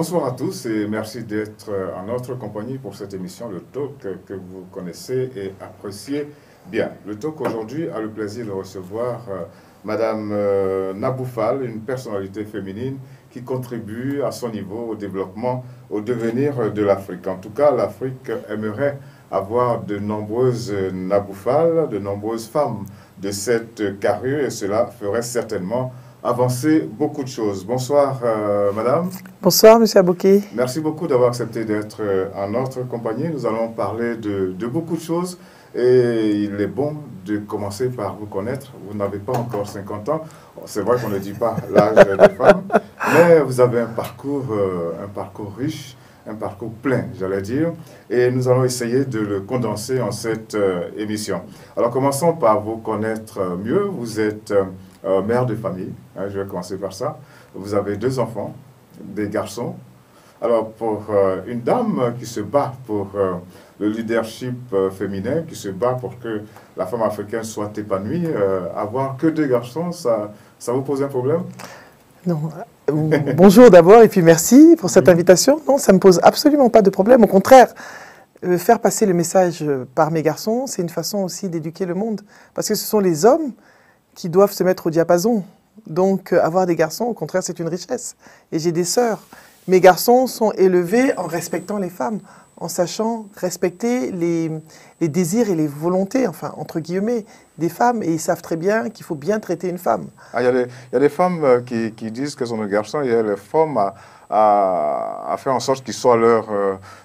Bonsoir à tous et merci d'être en notre compagnie pour cette émission, le Talk, que vous connaissez et appréciez bien. Le Talk aujourd'hui a le plaisir de recevoir Madame Nabou Fall, une personnalité féminine qui contribue à son niveau au développement, au devenir de l'Afrique. En tout cas, l'Afrique aimerait avoir de nombreuses Nabou Fall, de nombreuses femmes de cette carrure, et cela ferait certainement avancer beaucoup de choses. Bonsoir, madame. Bonsoir, monsieur Abouki. Merci beaucoup d'avoir accepté d'être en notre compagnie. Nous allons parler de beaucoup de choses et il est bon de commencer par vous connaître. Vous n'avez pas encore 50 ans. C'est vrai qu'on ne dit pas l'âge des femmes, mais vous avez un parcours riche, un parcours plein, j'allais dire, et nous allons essayer de le condenser en cette émission. Alors, commençons par vous connaître mieux. Vous êtes mère de famille, hein, je vais commencer par ça. Vous avez 2 enfants, des garçons. Alors, pour une dame qui se bat pour le leadership féminin, qui se bat pour que la femme africaine soit épanouie, avoir que 2 garçons, ça vous pose un problème? Non. Bonjour d'abord et puis merci pour cette invitation. Non, ça ne me pose absolument pas de problème. Au contraire, faire passer le message par mes garçons, c'est une façon aussi d'éduquer le monde. Parce que ce sont les hommes qui doivent se mettre au diapason. Donc, avoir des garçons, au contraire, c'est une richesse. Et j'ai des sœurs. Mes garçons sont élevés en respectant les femmes, en sachant respecter les désirs et les volontés, enfin, entre guillemets, des femmes. Et ils savent très bien qu'il faut bien traiter une femme. Il y a des femmes qui disent qu'elles sont des garçons. Il y a les femmes à faire en sorte qu'ils soient leurs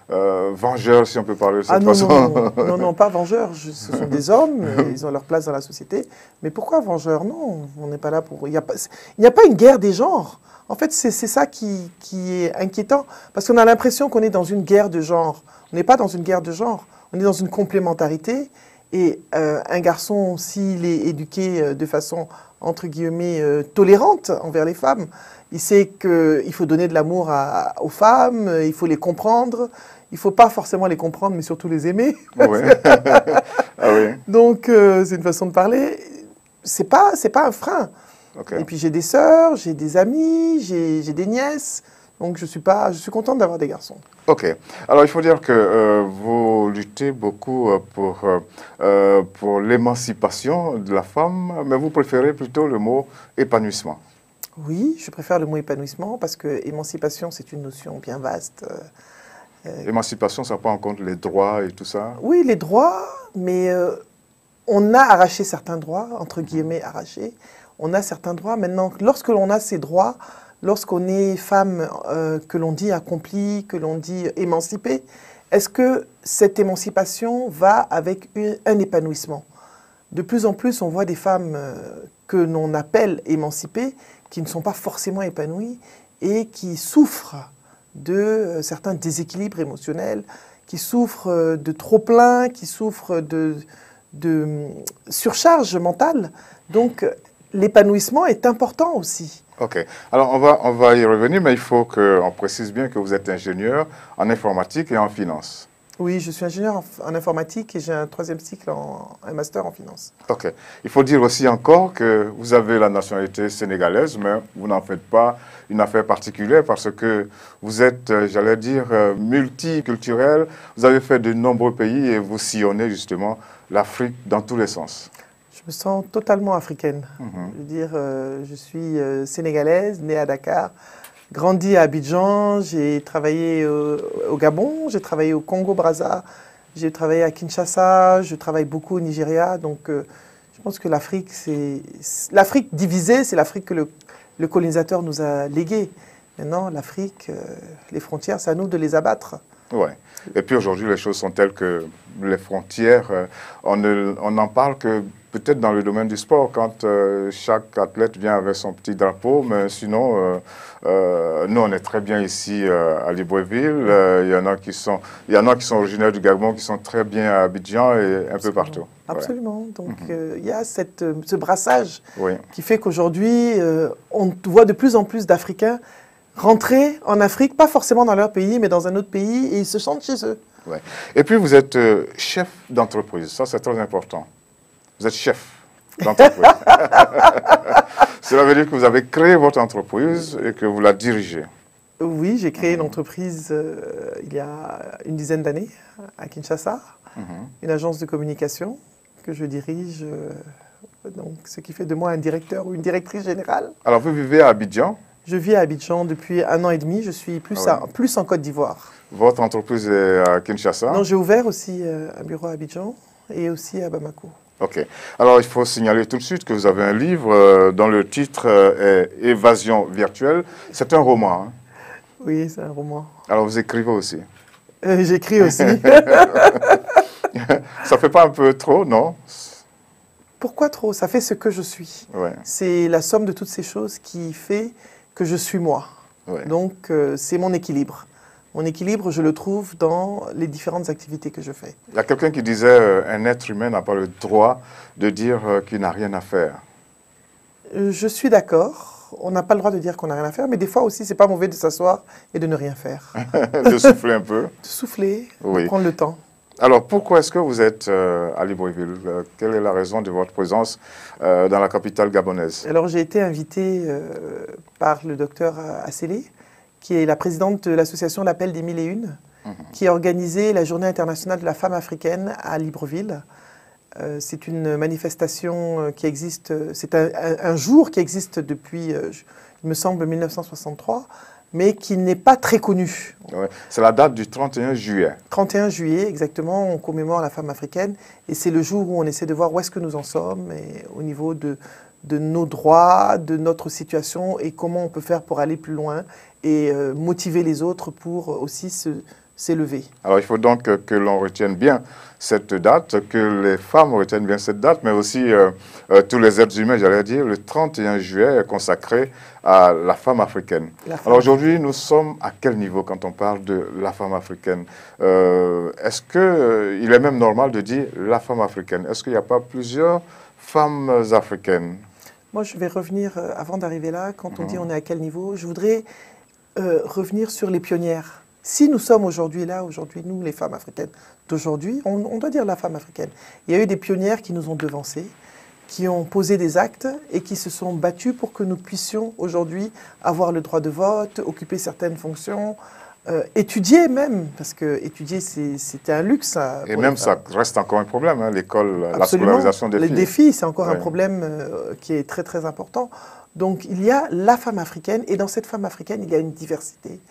vengeurs, si on peut parler de cette façon. Non, pas vengeurs. Ce sont des hommes, ils ont leur place dans la société. Mais pourquoi vengeurs? Non, on n'est pas là pour... Il n'y a pas une guerre des genres. En fait, c'est ça qui est inquiétant, parce qu'on a l'impression qu'on est dans une guerre de genre. On n'est pas dans une guerre de genre, on est dans une complémentarité. Et un garçon, s'il est éduqué de façon, entre guillemets, tolérante envers les femmes, il sait qu'il faut donner de l'amour aux femmes, il faut les comprendre. Il ne faut pas forcément les comprendre, mais surtout les aimer. Oui. Ah oui. Donc, c'est une façon de parler. C'est pas un frein. Okay. Et puis, j'ai des sœurs, j'ai des amis, j'ai des nièces. Donc, je suis contente d'avoir des garçons. Ok. Alors, il faut dire que vous luttez beaucoup pour l'émancipation de la femme, mais vous préférez plutôt le mot épanouissement. Oui, je préfère le mot épanouissement parce que émancipation, c'est une notion bien vaste. Émancipation, ça prend en compte les droits et tout ça? Oui, les droits, mais on a arraché certains droits, entre guillemets arrachés. On a certains droits. Maintenant, lorsque l'on a ces droits, lorsqu'on est femme que l'on dit accomplie, que l'on dit émancipée, est-ce que cette émancipation va avec un épanouissement? De plus en plus, on voit des femmes que l'on appelle émancipées, qui ne sont pas forcément épanouies et qui souffrent de certains déséquilibres émotionnels, qui souffrent de trop-plein, qui souffrent de surcharge mentale. Donc, l'épanouissement est important aussi. Ok. Alors, on va y revenir, mais il faut qu'on précise bien que vous êtes ingénieur en informatique et en finance. Oui, je suis ingénieur en informatique et j'ai un 3e cycle, un master en finance. Ok. Il faut dire aussi encore que vous avez la nationalité sénégalaise, mais vous n'en faites pas une affaire particulière parce que vous êtes, j'allais dire, multiculturel. Vous avez fait de nombreux pays et vous sillonnez justement l'Afrique dans tous les sens. Je me sens totalement africaine. Je veux dire, je suis sénégalaise, née à Dakar, grandi à Abidjan, j'ai travaillé au Gabon, j'ai travaillé au Congo-Brazza, j'ai travaillé à Kinshasa, je travaille beaucoup au Nigeria. Donc, je pense que l'Afrique divisée, c'est l'Afrique que le colonisateur nous a léguée. Maintenant, l'Afrique, les frontières, c'est à nous de les abattre. Oui. Et puis aujourd'hui, les choses sont telles que les frontières, on n'en parle que peut-être dans le domaine du sport, quand chaque athlète vient avec son petit drapeau, mais sinon, nous, on est très bien ici à Libreville. Il y en a qui sont originaires du Gabon, qui sont très bien à Abidjan et un peu partout. Absolument. Ouais. Donc, il y a ce brassage qui fait qu'aujourd'hui, on voit de plus en plus d'Africains rentrer en Afrique, pas forcément dans leur pays, mais dans un autre pays, et ils se sentent chez eux. Ouais. Et puis, vous êtes chef d'entreprise. Ça, c'est très important. Vous êtes chef d'entreprise. Cela veut dire que vous avez créé votre entreprise et que vous la dirigez. Oui, j'ai créé une entreprise il y a une dizaine d'années à Kinshasa, une agence de communication que je dirige, donc, ce qui fait de moi un directeur ou une directrice générale. Alors, vous vivez à Abidjan? Je vis à Abidjan depuis 1 an et demi, je suis plus en Côte d'Ivoire. Votre entreprise est à Kinshasa? Non, j'ai ouvert aussi un bureau à Abidjan et aussi à Bamako. Ok. Alors, il faut signaler tout de suite que vous avez un livre dont le titre est Évasion virtuelle. C'est un roman. Hein? Oui, c'est un roman. Alors, vous écrivez aussi? J'écris aussi. Ça fait pas un peu trop, non? Pourquoi trop? Ça fait ce que je suis. Ouais. C'est la somme de toutes ces choses qui fait que je suis moi. Ouais. Donc, c'est mon équilibre. Mon équilibre, je le trouve dans les différentes activités que je fais. Il y a quelqu'un qui disait un être humain n'a pas le droit de dire qu'il n'a rien à faire. Je suis d'accord. On n'a pas le droit de dire qu'on n'a rien à faire, mais des fois aussi, c'est pas mauvais de s'asseoir et de ne rien faire. De souffler un peu. De souffler, Oui. de prendre le temps. Alors, pourquoi est-ce que vous êtes à Libreville? Quelle est la raison de votre présence dans la capitale gabonaise? Alors, j'ai été invitée par le docteur Assélé, qui est la présidente de l'association L'Appel des Mille et Une, qui a organisé la Journée internationale de la femme africaine à Libreville. C'est une manifestation qui existe, c'est un jour qui existe depuis, il me semble, 1963, mais qui n'est pas très connu. Ouais. C'est la date du 31 juillet. 31 juillet, exactement, on commémore la femme africaine, et c'est le jour où on essaie de voir où est-ce que nous en sommes, et au niveau de nos droits, de notre situation, et comment on peut faire pour aller plus loin, et motiver les autres pour aussi s'élever. Alors, il faut donc que l'on retienne bien cette date, que les femmes retiennent bien cette date, mais aussi tous les êtres humains, j'allais dire, le 31 juillet est consacré à la femme africaine. Alors aujourd'hui, nous sommes à quel niveau quand on parle de la femme africaine? Est-ce qu'il est même normal de dire la femme africaine? Est-ce qu'il n'y a pas plusieurs femmes africaines? Moi, je vais revenir, avant d'arriver là, quand on dit on est à quel niveau, je voudrais revenir sur les pionnières. Si nous sommes aujourd'hui là, aujourd'hui, nous, les femmes africaines d'aujourd'hui, on doit dire la femme africaine. Il y a eu des pionnières qui nous ont devancées, qui ont posé des actes et qui se sont battues pour que nous puissions aujourd'hui avoir le droit de vote, occuper certaines fonctions, étudier même, parce que étudier, c'était un luxe. Et même ça reste encore un problème, hein, l'école, la Absolument. scolarisation des filles. Les défis, c'est encore un problème qui est très très important. Donc il y a la femme africaine, et dans cette femme africaine, il y a une diversité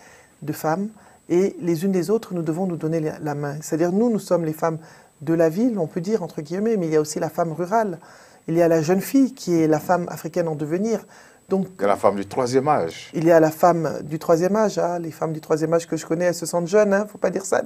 de femmes, et les unes des autres, nous devons nous donner la main. C'est-à-dire, nous sommes les femmes de la ville, on peut dire, entre guillemets, mais il y a aussi la femme rurale. Il y a la jeune fille qui est la femme africaine en devenir. Donc, il y a la femme du troisième âge. Il y a la femme du troisième âge. Hein. Les femmes du troisième âge que je connais, elles se sentent jeunes, il ne faut pas dire ça.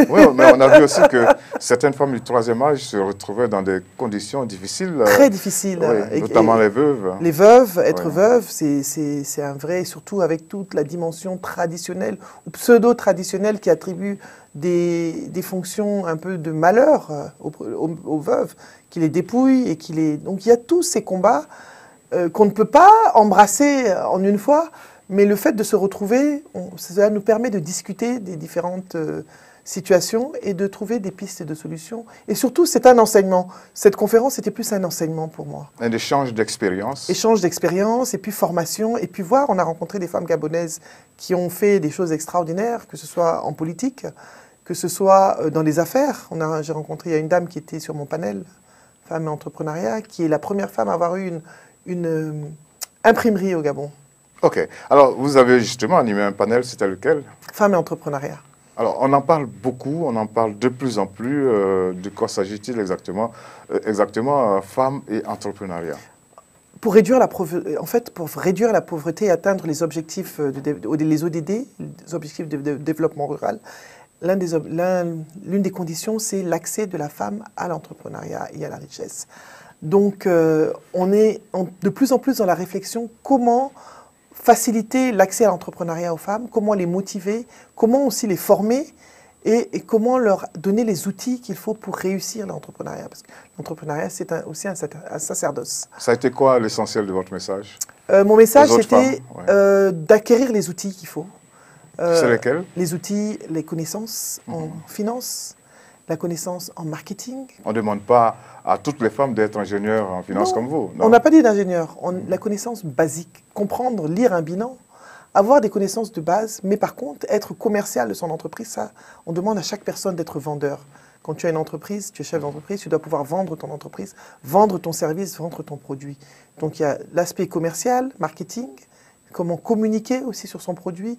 Oui, mais on a vu aussi que certaines femmes du troisième âge se retrouvaient dans des conditions difficiles. Très difficiles. Oui, notamment les veuves. Les veuves, être veuve, c'est un vrai, surtout avec toute la dimension traditionnelle ou pseudo-traditionnelle qui attribue des fonctions un peu de malheur aux veuves, qui les dépouillent et qui les... Donc il y a tous ces combats qu'on ne peut pas embrasser en une fois, mais le fait de se retrouver, ça nous permet de discuter des différentes situations et de trouver des pistes de solutions. Et surtout, c'est un enseignement. Cette conférence était plus un enseignement pour moi. Un échange d'expérience. Échange d'expérience, et puis formation, et puis voir, on a rencontré des femmes gabonaises qui ont fait des choses extraordinaires, que ce soit en politique, que ce soit dans les affaires. J'ai rencontré, il y a une dame qui était sur mon panel, femme et entrepreneuriat, qui est la première femme à avoir eu une imprimerie au Gabon. Ok. Alors, vous avez justement animé un panel, c'était lequel? Femmes et entrepreneuriat. Alors, on en parle beaucoup, on en parle de plus en plus. De quoi s'agit-il exactement? Femmes et entrepreneuriat. Pour réduire la pauvreté et atteindre les objectifs, les ODD, les objectifs de développement rural, l'une des conditions, c'est l'accès de la femme à l'entrepreneuriat et à la richesse. Donc, on est de plus en plus dans la réflexion comment faciliter l'accès à l'entrepreneuriat aux femmes, comment les motiver, comment aussi les former et comment leur donner les outils qu'il faut pour réussir l'entrepreneuriat. Parce que l'entrepreneuriat, c'est aussi un sacerdoce. Ça a été quoi l'essentiel de votre message? Mon message, c'était d'acquérir les outils qu'il faut. C'est lesquels? Les outils, les connaissances en finance, la connaissance en marketing. On ne demande pas à toutes les femmes d'être ingénieurs en finance comme vous, non? On n'a pas dit d'ingénieur. La connaissance basique, comprendre, lire un bilan, avoir des connaissances de base, mais par contre, être commercial de son entreprise, ça, on demande à chaque personne d'être vendeur. Quand tu as une entreprise, tu es chef d'entreprise, tu dois pouvoir vendre ton entreprise, vendre ton service, vendre ton produit. Donc il y a l'aspect commercial, marketing, comment communiquer aussi sur son produit.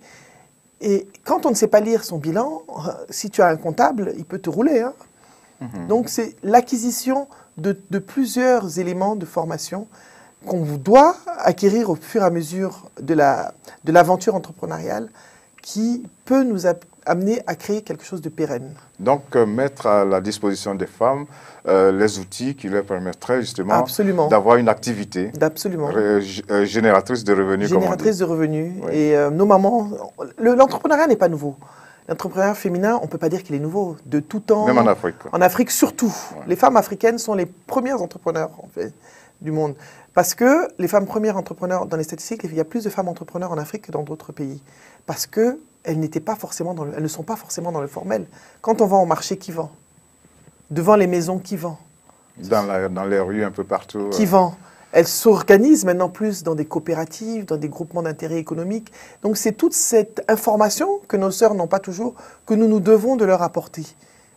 Et quand on ne sait pas lire son bilan, si tu as un comptable, il peut te rouler, hein. Donc c'est l'acquisition de plusieurs éléments de formation qu'on doit acquérir au fur et à mesure de l'aventure entrepreneuriale qui peut nous amener à créer quelque chose de pérenne. Donc, mettre à la disposition des femmes les outils qui leur permettraient justement d'avoir une activité génératrice de revenus. Génératrice de revenus. Oui. Et nos mamans, l'entrepreneuriat n'est pas nouveau. L'entrepreneuriat féminin, on ne peut pas dire qu'il est nouveau. De tout temps. Même en Afrique. En Afrique surtout. Ouais. Les femmes africaines sont les premières entrepreneurs en fait, du monde. Parce que les femmes premières entrepreneurs, dans les statistiques, il y a plus de femmes entrepreneurs en Afrique que dans d'autres pays. Parce qu'elles elles ne sont pas forcément dans le formel. Quand on va au marché, qui vend? Devant les maisons, qui vend? Dans les rues, un peu partout. Qui vend? Elles s'organisent maintenant plus dans des coopératives, dans des groupements d'intérêt économique. Donc c'est toute cette information que nos sœurs n'ont pas toujours, que nous devons de leur apporter,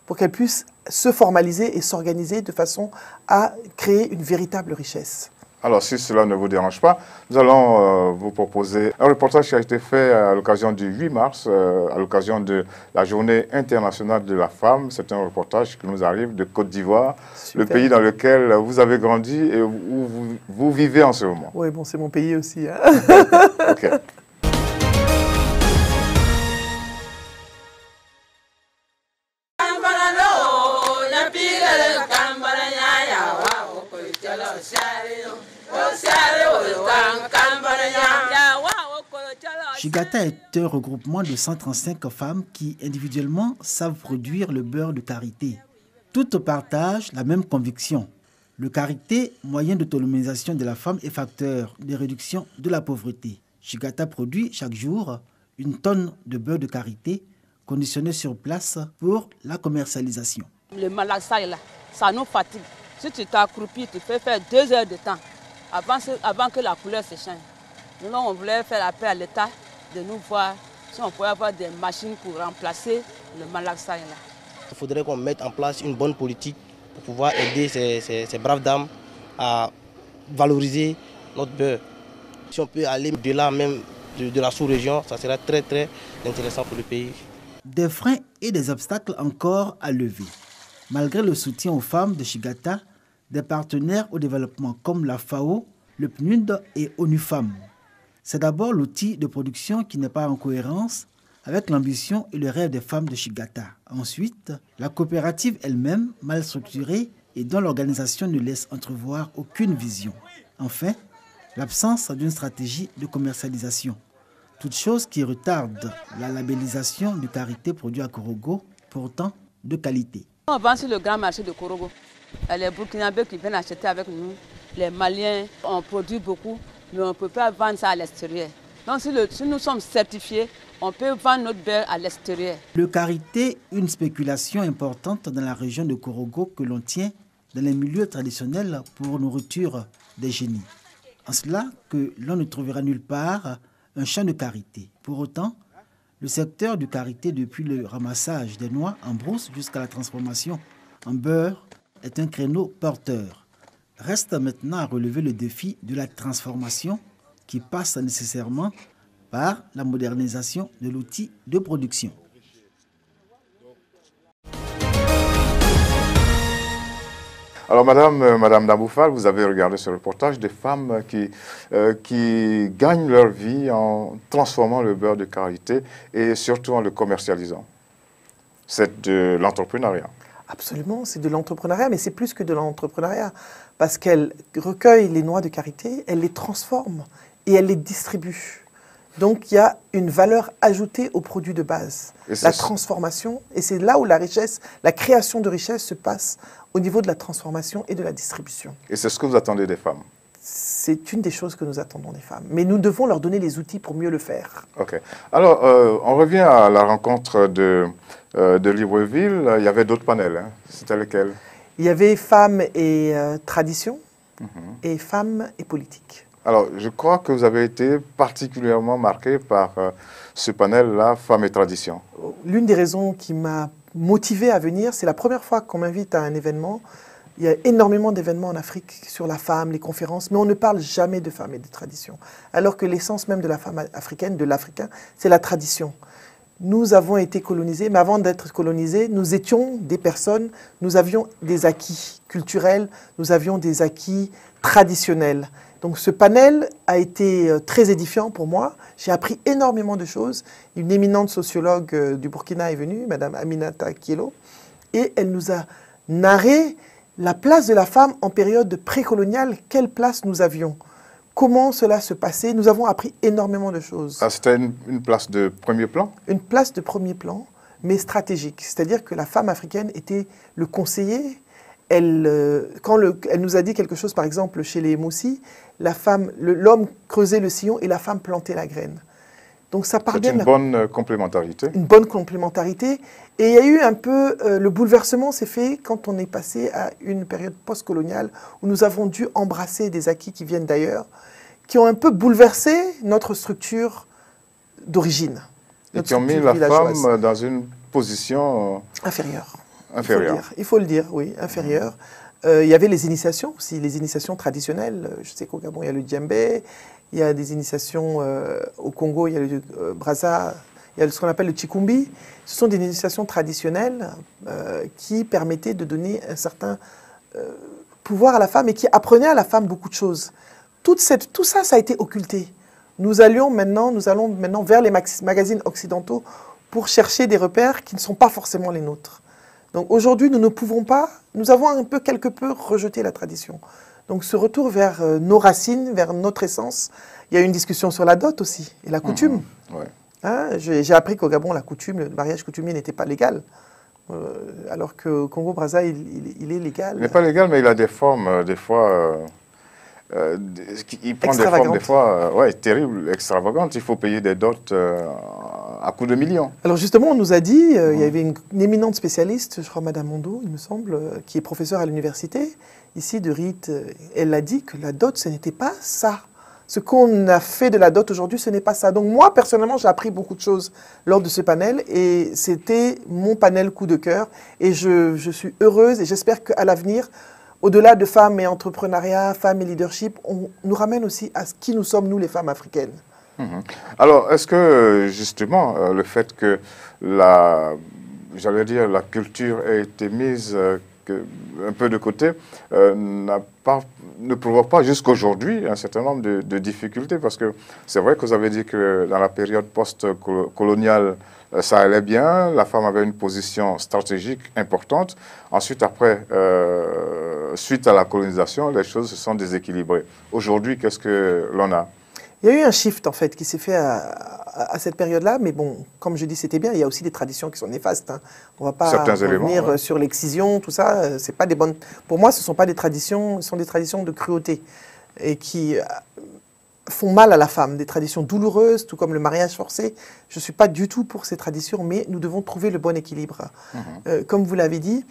pour qu'elles puissent se formaliser et s'organiser de façon à créer une véritable richesse. Alors, si cela ne vous dérange pas, nous allons vous proposer un reportage qui a été fait à l'occasion du 8 mars, à l'occasion de la Journée internationale de la femme. C'est un reportage qui nous arrive de Côte d'Ivoire, le pays dans lequel vous avez grandi et où vous vivez en ce moment. Oui, bon, c'est mon pays aussi. Hein. OK. Shigata est un regroupement de 135 femmes qui, individuellement, savent produire le beurre de karité. Toutes partagent la même conviction. Le karité, moyen d'autonomisation de la femme, est facteur de réduction de la pauvreté. Shigata produit chaque jour une tonne de beurre de karité conditionné sur place pour la commercialisation. Le malaxaï, là, ça nous fatigue. Si tu t'accroupis, tu peux faire 2 heures de temps avant que la couleur se change. Nous, on voulait faire appel à l'État de nous voir si on pouvait avoir des machines pour remplacer le malaxaï. Il faudrait qu'on mette en place une bonne politique pour pouvoir aider ces braves dames à valoriser notre beurre. Si on peut aller de-là même de la sous-région, ça sera très très intéressant pour le pays. Des freins et des obstacles encore à lever. Malgré le soutien aux femmes de Shigata, des partenaires au développement comme la FAO, le PNUD et ONU Femmes. C'est d'abord l'outil de production qui n'est pas en cohérence avec l'ambition et le rêve des femmes de Shigata. Ensuite, la coopérative elle-même, mal structurée et dont l'organisation ne laisse entrevoir aucune vision. Enfin, l'absence d'une stratégie de commercialisation. Toute chose qui retarde la labellisation du karité produit à Korogo, pourtant de qualité. On vend sur le grand marché de Korogo. Les Burkinabés qui viennent acheter avec nous, les Maliens, on produit beaucoup, mais on ne peut pas vendre ça à l'extérieur. Donc si nous sommes certifiés, on peut vendre notre beurre à l'extérieur. Le karité, une spéculation importante dans la région de Korogo que l'on tient dans les milieux traditionnels pour nourriture des génies. En cela que l'on ne trouvera nulle part un champ de karité. Pour autant, le secteur du karité, depuis le ramassage des noix en brousse jusqu'à la transformation en beurre, est un créneau porteur. Reste maintenant à relever le défi de la transformation qui passe nécessairement par la modernisation de l'outil de production. Alors, Madame Daboufal, vous avez regardé ce reportage des femmes qui gagnent leur vie en transformant le beurre de karité et surtout en le commercialisant. C'est de l'entrepreneuriat. Absolument, c'est de l'entrepreneuriat, mais c'est plus que de l'entrepreneuriat. Parce qu'elle recueille les noix de karité, elle les transforme et elle les distribue. Donc, il y a une valeur ajoutée au produit de base. La transformation, et c'est là où la richesse, la création de richesse se passe au niveau de la transformation et de la distribution. Et c'est ce que vous attendez des femmes? C'est une des choses que nous attendons des femmes. Mais nous devons leur donner les outils pour mieux le faire. OK. Alors, on revient à la rencontre de Libreville. Il y avait d'autres panels. Hein. C'était lesquels? Il y avait femmes et tradition et femmes et politique. Alors, je crois que vous avez été particulièrement marqué par ce panel-là, Femmes et Traditions. L'une des raisons qui m'a motivée à venir, c'est la première fois qu'on m'invite à un événement. Il y a énormément d'événements en Afrique sur la femme, les conférences, mais on ne parle jamais de femmes et de traditions. Alors que l'essence même de la femme africaine, de l'Africain, c'est la tradition. Nous avons été colonisés, mais avant d'être colonisés, nous étions des personnes, nous avions des acquis culturels, nous avions des acquis traditionnels. Donc ce panel a été très édifiant pour moi. J'ai appris énormément de choses. Une éminente sociologue du Burkina est venue, Madame Aminata Kielo, et elle nous a narré la place de la femme en période précoloniale. Quelle place nous avions? Comment cela se passait? Nous avons appris énormément de choses. Ah, c'était une place de premier plan? Une place de premier plan, mais stratégique. C'est-à-dire que la femme africaine était le conseiller. Quand elle nous a dit quelque chose, par exemple, chez les Moussi, l'homme creusait le sillon et la femme plantait la graine. Donc ça part bien. C'est une bonne complémentarité. Une bonne complémentarité. Et il y a eu un peu, le bouleversement s'est fait quand on est passé à une période post-coloniale où nous avons dû embrasser des acquis qui viennent d'ailleurs, qui ont un peu bouleversé notre structure d'origine. Et qui ont mis la femme dans une position inférieure. Inférieure. Il faut le dire, oui, inférieure. Il y avait les initiations aussi, les initiations traditionnelles. Je sais qu'au Gabon, il y a le djembé, il y a des initiations au Congo, il y a le braza, il y a ce qu'on appelle le chikumbi. Ce sont des initiations traditionnelles qui permettaient de donner un certain pouvoir à la femme et qui apprenaient à la femme beaucoup de choses. Tout ça, ça a été occulté. Nous allons maintenant vers les magazines occidentaux pour chercher des repères qui ne sont pas forcément les nôtres. Donc aujourd'hui, nous ne pouvons pas, nous avons quelque peu rejeté la tradition. Donc ce retour vers nos racines, vers notre essence. Il y a eu une discussion sur la dot aussi, et la coutume. Ouais. Hein, j'ai appris qu'au Gabon, la coutume, le mariage coutumier n'était pas légal. Alors qu'au Congo-Brazza, il est légal. Il n'est pas légal, mais il a des formes, des fois... il prend des formes, des fois, terribles, extravagantes. Il faut payer des dots à coups de millions. Alors justement, on nous a dit, il y avait une éminente spécialiste, je crois Madame Mondo, il me semble, qui est professeure à l'université, ici de RIT. Elle a dit que la dot, ce n'était pas ça. Ce qu'on a fait de la dot aujourd'hui, ce n'est pas ça. Donc moi, personnellement, j'ai appris beaucoup de choses lors de ce panel et c'était mon panel coup de cœur. Et je suis heureuse et j'espère qu'à l'avenir, au-delà de femmes et entrepreneuriat, femmes et leadership, on nous ramène aussi à qui nous sommes, nous, les femmes africaines. Alors, est-ce que, justement, le fait que la culture ait été mise un peu de côté, ne provoque pas jusqu'aujourd'hui un certain nombre de difficultés? Parce que c'est vrai que vous avez dit que dans la période post-coloniale, ça allait bien, la femme avait une position stratégique importante. Ensuite, après, suite à la colonisation, les choses se sont déséquilibrées. Aujourd'hui, qu'est-ce que l'on a? Il y a eu un shift, en fait, qui s'est fait à cette période-là. Mais bon, comme je dis, c'était bien. Il y a aussi des traditions qui sont néfastes. Hein. On ne va pas revenir sur l'excision, tout ça. C'est pas des bonnes... Pour moi, ce ne sont pas des traditions, ce sont des traditions de cruauté et qui font mal à la femme. Des traditions douloureuses, tout comme le mariage forcé. Je ne suis pas du tout pour ces traditions, mais nous devons trouver le bon équilibre. Comme vous l'avez dit,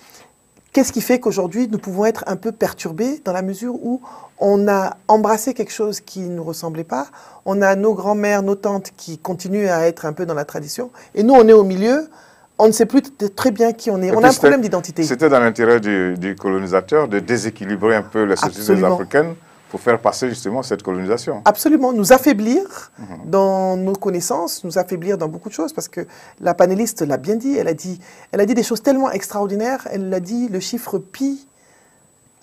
qu'est-ce qui fait qu'aujourd'hui, nous pouvons être un peu perturbés dans la mesure où on a embrassé quelque chose qui ne nous ressemblait pas. On a nos grands-mères, nos tantes qui continuent à être un peu dans la tradition. Et nous, on est au milieu. On ne sait plus très bien qui on est. On a un problème d'identité. C'était dans l'intérêt du colonisateur de déséquilibrer un peu les sociétés africaines pour faire passer justement cette colonisation. Absolument. Nous affaiblir dans nos connaissances, nous affaiblir dans beaucoup de choses. Parce que la panéliste l'a bien dit. Elle a dit des choses tellement extraordinaires. Elle l'a dit, le chiffre pi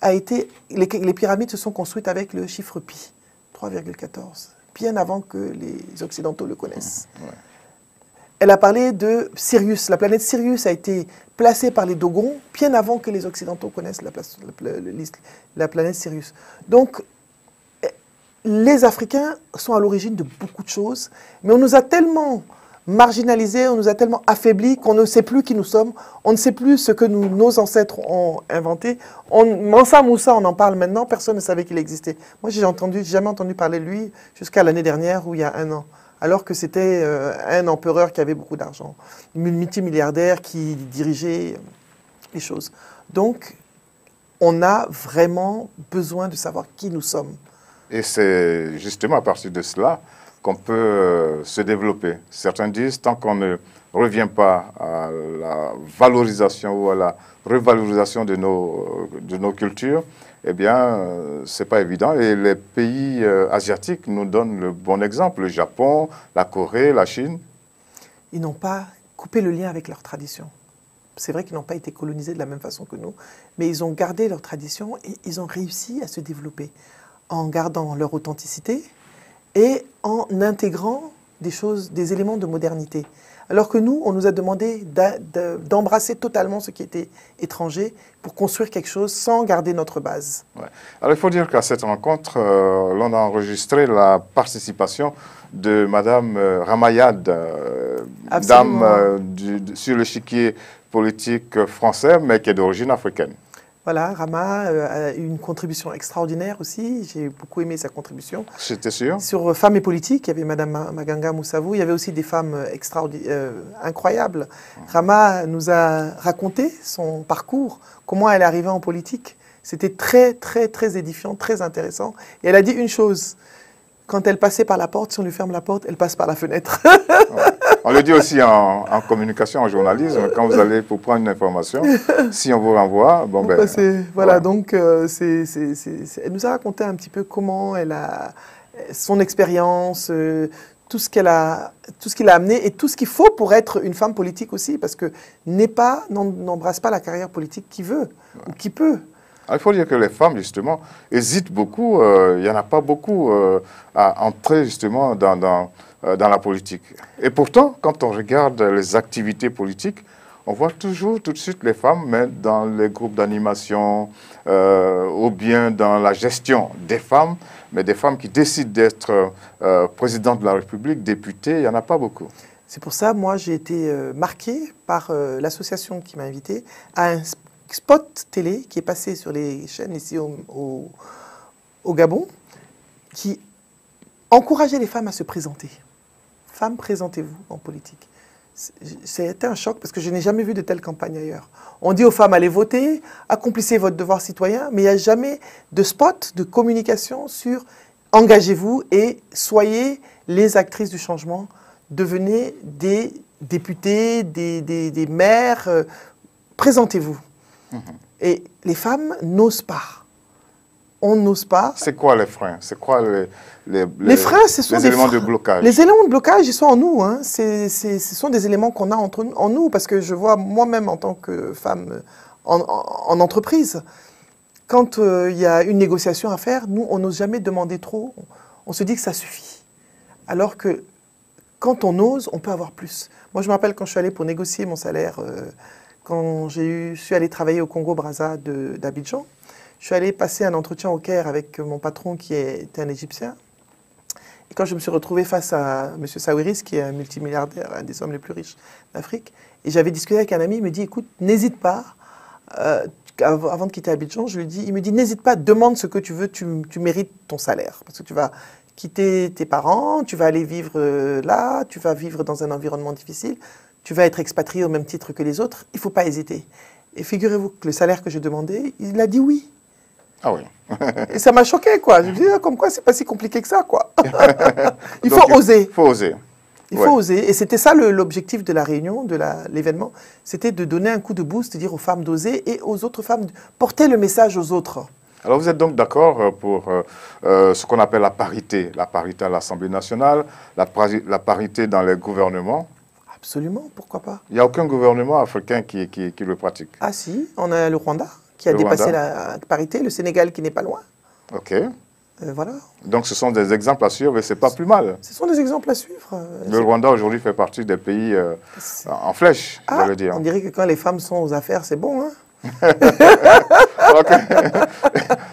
a été... Les pyramides se sont construites avec le chiffre pi, 3,14, bien avant que les Occidentaux le connaissent. Elle a parlé de Sirius. La planète Sirius a été placée par les Dogons bien avant que les Occidentaux connaissent la planète Sirius. Donc, les Africains sont à l'origine de beaucoup de choses, mais on nous a tellement marginalisés, on nous a tellement affaiblis qu'on ne sait plus qui nous sommes, on ne sait plus ce que nos ancêtres ont inventé. Mansa Moussa, on en parle maintenant, personne ne savait qu'il existait. Moi, j'ai jamais entendu parler de lui jusqu'à l'année dernière ou il y a un an. Alors que c'était un empereur qui avait beaucoup d'argent, multimilliardaire qui dirigeait les choses. Donc, on a vraiment besoin de savoir qui nous sommes. Et c'est justement à partir de cela qu'on peut se développer. Certains disent, tant qu'on ne revient pas à la valorisation ou à la revalorisation de nos cultures, eh bien, c'est pas évident. Et les pays asiatiques nous donnent le bon exemple. Le Japon, la Corée, la Chine. Ils n'ont pas coupé le lien avec leur tradition. C'est vrai qu'ils n'ont pas été colonisés de la même façon que nous, mais ils ont gardé leur tradition et ils ont réussi à se développer en gardant leur authenticité et en intégrant des choses, des éléments de modernité. Alors que nous, on nous a demandé d'embrasser totalement ce qui était étranger pour construire quelque chose sans garder notre base. Ouais. Alors il faut dire qu'à cette rencontre, l'on a enregistré la participation de Madame Ramayad, dame sur l'échiquier politique français, mais qui est d'origine africaine. Voilà, Rama a eu une contribution extraordinaire aussi. J'ai beaucoup aimé sa contribution. C'était sûr. Sur Femmes et politique, il y avait Madame Maganga Moussavou. Il y avait aussi des femmes incroyables. Rama nous a raconté son parcours, comment elle est arrivée en politique. C'était très, très, très édifiant, très intéressant. Et elle a dit une chose. Quand elle passait par la porte, si on lui ferme la porte, elle passe par la fenêtre. On le dit aussi en communication, en journalisme, quand vous allez pour prendre une information, si on vous renvoie, bon ben... Voilà, donc elle nous a raconté un petit peu comment elle a... son expérience, tout ce qu'il a amené et tout ce qu'il faut pour être une femme politique aussi, parce que n'embrasse pas la carrière politique qui veut ou qui peut. Il faut dire que les femmes, justement, hésitent beaucoup. Il n'y en a pas beaucoup à entrer, justement, dans la politique. Et pourtant, quand on regarde les activités politiques, on voit toujours tout de suite les femmes, mais dans les groupes d'animation ou bien dans la gestion des femmes, mais des femmes qui décident d'être présidentes de la République, députées, il n'y en a pas beaucoup. C'est pour ça, moi, j'ai été marquée par l'association qui m'a invitée à un spot télé qui est passé sur les chaînes ici au Gabon, qui encourageait les femmes à se présenter. Femmes, présentez-vous en politique. C'était un choc parce que je n'ai jamais vu de telle campagne ailleurs. On dit aux femmes, allez voter, accomplissez votre devoir citoyen, mais il n'y a jamais de spot, de communication sur engagez-vous et soyez les actrices du changement, devenez des députés, des maires, présentez-vous. Et les femmes n'osent pas. On n'ose pas. C'est quoi les freins? C'est quoi les freins, ce sont les éléments de blocage? Les éléments de blocage, ils sont en nous. Hein. Ce sont des éléments qu'on a en nous, parce que je vois moi-même en tant que femme en entreprise, quand il y a une négociation à faire, nous, on n'ose jamais demander trop. On se dit que ça suffit. Alors que quand on ose, on peut avoir plus. Moi, je me rappelle quand je suis allée pour négocier mon salaire, quand je suis allée travailler au Congo-Brazza d'Abidjan, je suis allée passer un entretien au Caire avec mon patron qui était un Égyptien. Et quand je me suis retrouvée face à M. Sawiris, qui est un multimilliardaire, un des hommes les plus riches d'Afrique, et j'avais discuté avec un ami, il me dit, écoute, n'hésite pas, avant de quitter Abidjan, il me dit, n'hésite pas, demande ce que tu veux, tu mérites ton salaire. Parce que tu vas quitter tes parents, tu vas aller vivre là, tu vas vivre dans un environnement difficile, tu vas être expatrié au même titre que les autres, il ne faut pas hésiter. Et figurez-vous que le salaire que j'ai demandé, il a dit oui. Ah oui. Et ça m'a choqué, quoi. Je me dis, comme quoi, c'est pas si compliqué que ça, quoi. Il faut oser. Il faut oser. Il faut oser. Et c'était ça l'objectif de la réunion, de l'événement. C'était de donner un coup de boost, dire aux femmes d'oser et aux autres femmes de porter le message aux autres. Alors vous êtes donc d'accord pour ce qu'on appelle la parité à l'Assemblée nationale, la parité dans les gouvernements? Absolument, pourquoi pas? Il n'y a aucun gouvernement africain qui le pratique. Ah si, on a le Rwanda qui a dépassé la parité, le Sénégal qui n'est pas loin. Ok. Voilà. Donc ce sont des exemples à suivre et ce n'est pas plus mal. Ce sont des exemples à suivre. Le Rwanda aujourd'hui fait partie des pays en flèche, je veux dire. On dirait que quand les femmes sont aux affaires, c'est bon, hein?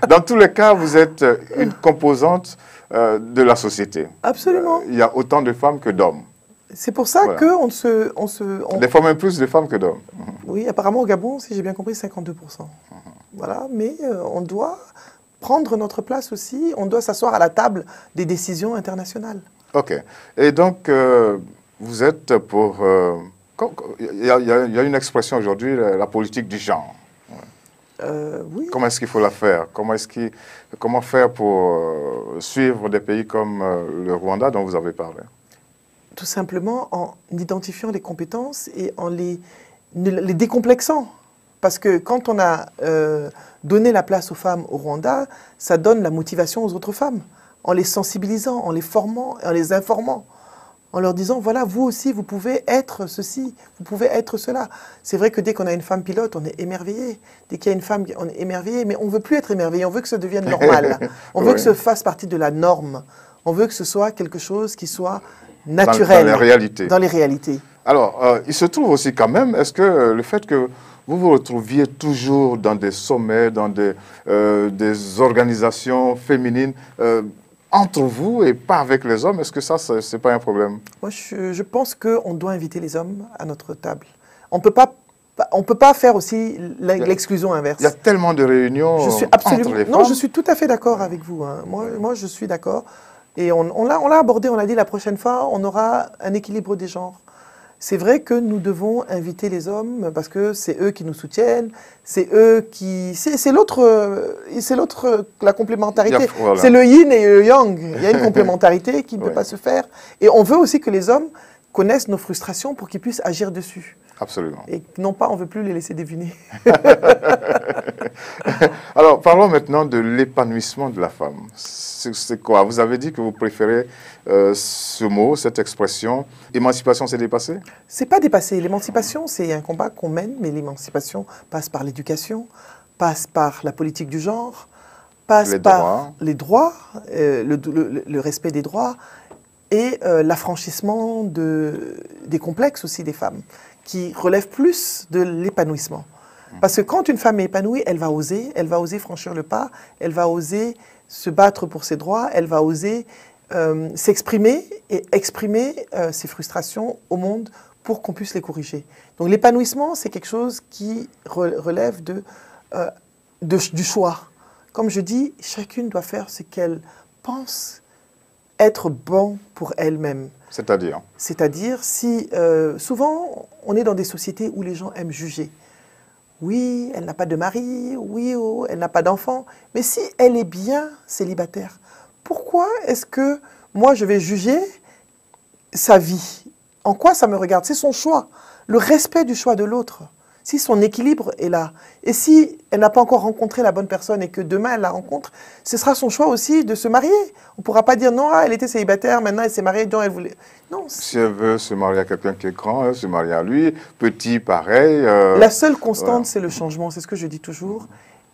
Dans tous les cas, vous êtes une composante de la société. Absolument. Il y a autant de femmes que d'hommes. C'est pour ça qu'on Des fois même plus de femmes que d'hommes. Oui, apparemment au Gabon, si j'ai bien compris, 52%. Voilà, mais on doit prendre notre place aussi, on doit s'asseoir à la table des décisions internationales. Ok. Et donc, vous êtes pour... Il y a une expression aujourd'hui, la politique du genre. Oui. Comment est-ce qu'il faut la faire? Comment faire pour suivre des pays comme le Rwanda dont vous avez parlé? Tout simplement en identifiant les compétences et en les décomplexant. Parce que quand on a donné la place aux femmes au Rwanda, ça donne la motivation aux autres femmes, en les sensibilisant, en les formant, en les informant, en leur disant, voilà, vous aussi, vous pouvez être ceci, vous pouvez être cela. C'est vrai que dès qu'on a une femme pilote, on est émerveillé. Dès qu'il y a une femme, on est émerveillé, mais on ne veut plus être émerveillé, on veut que ça devienne normal. On veut que ça fasse partie de la norme. On veut que ce soit quelque chose qui soit naturel. Dans les réalités. Dans les réalités. Alors, il se trouve aussi quand même, est-ce que le fait que vous vous retrouviez toujours dans des sommets, dans des organisations féminines, entre vous et pas avec les hommes, est-ce que ça, c'est pas un problème? Moi, je pense qu'on doit inviter les hommes à notre table. On ne peut pas faire aussi l'exclusion inverse. Il y a tellement de réunions entre les femmes. Non, je suis tout à fait d'accord avec vous. Hein. Moi, je suis d'accord. Et on l'a abordé, on l'a dit la prochaine fois, on aura un équilibre des genres. C'est vrai que nous devons inviter les hommes parce que c'est eux qui nous soutiennent, c'est eux qui... C'est l'autre, la complémentarité. Voilà. C'est le yin et le yang. Il y a une complémentarité qui ne peut pas se faire. Et on veut aussi que les hommes connaissent nos frustrations pour qu'ils puissent agir dessus. Absolument. Et non pas, on ne veut plus les laisser deviner. Alors, parlons maintenant de l'épanouissement de la femme. C'est quoi? Vous avez dit que vous préférez ce mot, cette expression. Émancipation, c'est dépassé? C'est pas dépassé. L'émancipation, c'est un combat qu'on mène, mais l'émancipation passe par l'éducation, passe par la politique du genre, passe par les droits, le respect des droits et l'affranchissement des complexes aussi des femmes, qui relèvent plus de l'épanouissement. Parce que quand une femme est épanouie, elle va oser franchir le pas, elle va oser se battre pour ses droits, elle va oser s'exprimer et exprimer ses frustrations au monde pour qu'on puisse les corriger. Donc l'épanouissement, c'est quelque chose qui relève du choix. Comme je dis, chacune doit faire ce qu'elle pense être bon pour elle-même. C'est-à-dire? C'est-à-dire, si souvent, on est dans des sociétés où les gens aiment juger. Oui, elle n'a pas de mari, oui, oh, elle n'a pas d'enfant. Mais si elle est bien célibataire, pourquoi est-ce que moi je vais juger sa vie? En quoi ça me regarde? C'est son choix, le respect du choix de l'autre. Si son équilibre est là, et si elle n'a pas encore rencontré la bonne personne et que demain elle la rencontre, ce sera son choix aussi de se marier. On ne pourra pas dire non, elle était célibataire, maintenant elle s'est mariée, donc elle voulait... Non. Si elle veut se marier à quelqu'un qui est grand, elle se marie à lui, petit, pareil. La seule constante, c'est le changement, c'est ce que je dis toujours.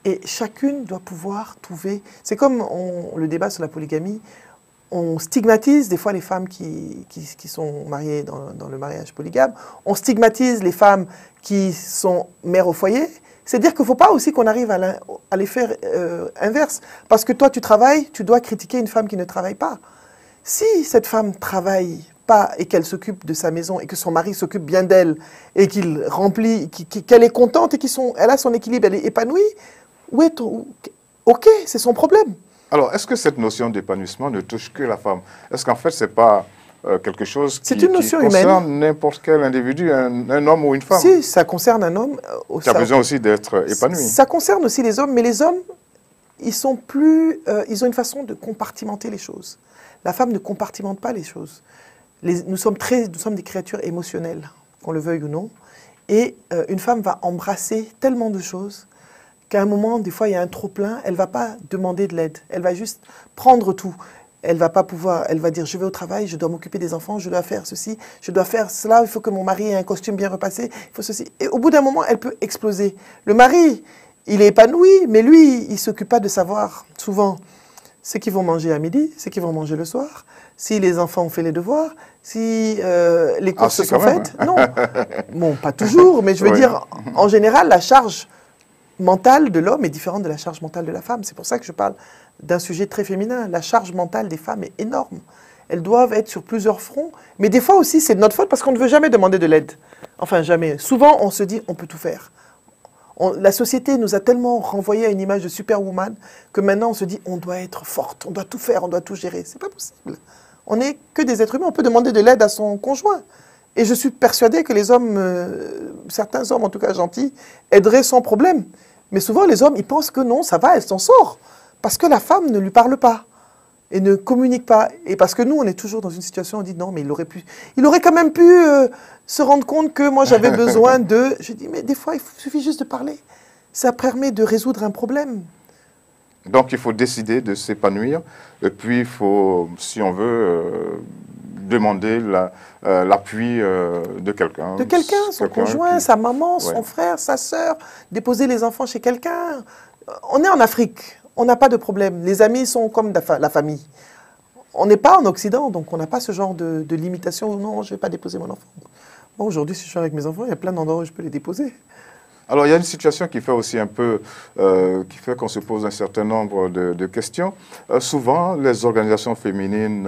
Et chacune doit pouvoir trouver... C'est comme le débat sur la polygamie. On stigmatise des fois les femmes qui sont mariées dans le mariage polygame. On stigmatise les femmes qui sont mères au foyer. C'est-à-dire qu'il ne faut pas aussi qu'on arrive à les faire inverse. Parce que toi, tu travailles, tu dois critiquer une femme qui ne travaille pas. Si cette femme travaille pas et qu'elle s'occupe de sa maison et que son mari s'occupe bien d'elle et qu'il remplit, qu'elle est contente et elle a son équilibre, elle est épanouie, ok, c'est son problème. Alors, est-ce que cette notion d'épanouissement ne touche que la femme? Est-ce qu'en fait, ce n'est pas quelque chose qui concerne n'importe quel individu, un homme ou une femme? Si, ça concerne un homme. Qui a besoin aussi d'être épanoui. Ça concerne aussi les hommes, mais les hommes, ils ont une façon de compartimenter les choses. La femme ne compartimente pas les choses. Nous sommes des créatures émotionnelles, qu'on le veuille ou non. Et une femme va embrasser tellement de choses qu'à un moment, des fois, il y a un trop-plein, elle ne va pas demander de l'aide. Elle va juste prendre tout. Elle va pas pouvoir, elle va dire, je vais au travail, je dois m'occuper des enfants, je dois faire ceci, je dois faire cela, il faut que mon mari ait un costume bien repassé, il faut ceci. Et au bout d'un moment, elle peut exploser. Le mari, il est épanoui, mais lui, il ne s'occupe pas de savoir, souvent, ce qu'ils vont manger à midi, ce qu'ils vont manger le soir, si les enfants ont fait les devoirs, si les courses sont faites. Non, bon, pas toujours, mais je veux dire, en général, la charge mentale de l'homme est différente de la charge mentale de la femme. C'est pour ça que je parle d'un sujet très féminin. La charge mentale des femmes est énorme. Elles doivent être sur plusieurs fronts. Mais des fois aussi, c'est de notre faute parce qu'on ne veut jamais demander de l'aide. Enfin, jamais. Souvent, on se dit, on peut tout faire. La société nous a tellement renvoyé à une image de superwoman que maintenant, on se dit, on doit être forte, on doit tout faire, on doit tout gérer. C'est pas possible. On n'est que des êtres humains. On peut demander de l'aide à son conjoint. Et je suis persuadée que les hommes, certains hommes en tout cas gentils, aideraient sans problème. Mais souvent, les hommes, ils pensent que non, ça va, elle s'en sort. Parce que la femme ne lui parle pas et ne communique pas. Et parce que nous, on est toujours dans une situation où on dit non, mais il aurait quand même pu se rendre compte que moi, j'avais besoin de... Je dis, mais des fois, il suffit juste de parler. Ça permet de résoudre un problème. Donc, il faut décider de s'épanouir. Et puis, il faut, si on veut, demander l'appui de quelqu'un. De quelqu'un, son conjoint, sa maman, son frère, sa sœur, déposer les enfants chez quelqu'un. On est en Afrique, on n'a pas de problème. Les amis sont comme la famille. On n'est pas en Occident, donc on n'a pas ce genre de limitation. Non, je ne vais pas déposer mon enfant. Bon, aujourd'hui, si je suis avec mes enfants, il y a plein d'endroits où je peux les déposer. Alors, il y a une situation qui fait aussi un peu, qui fait qu'on se pose un certain nombre de questions. Souvent, les organisations féminines,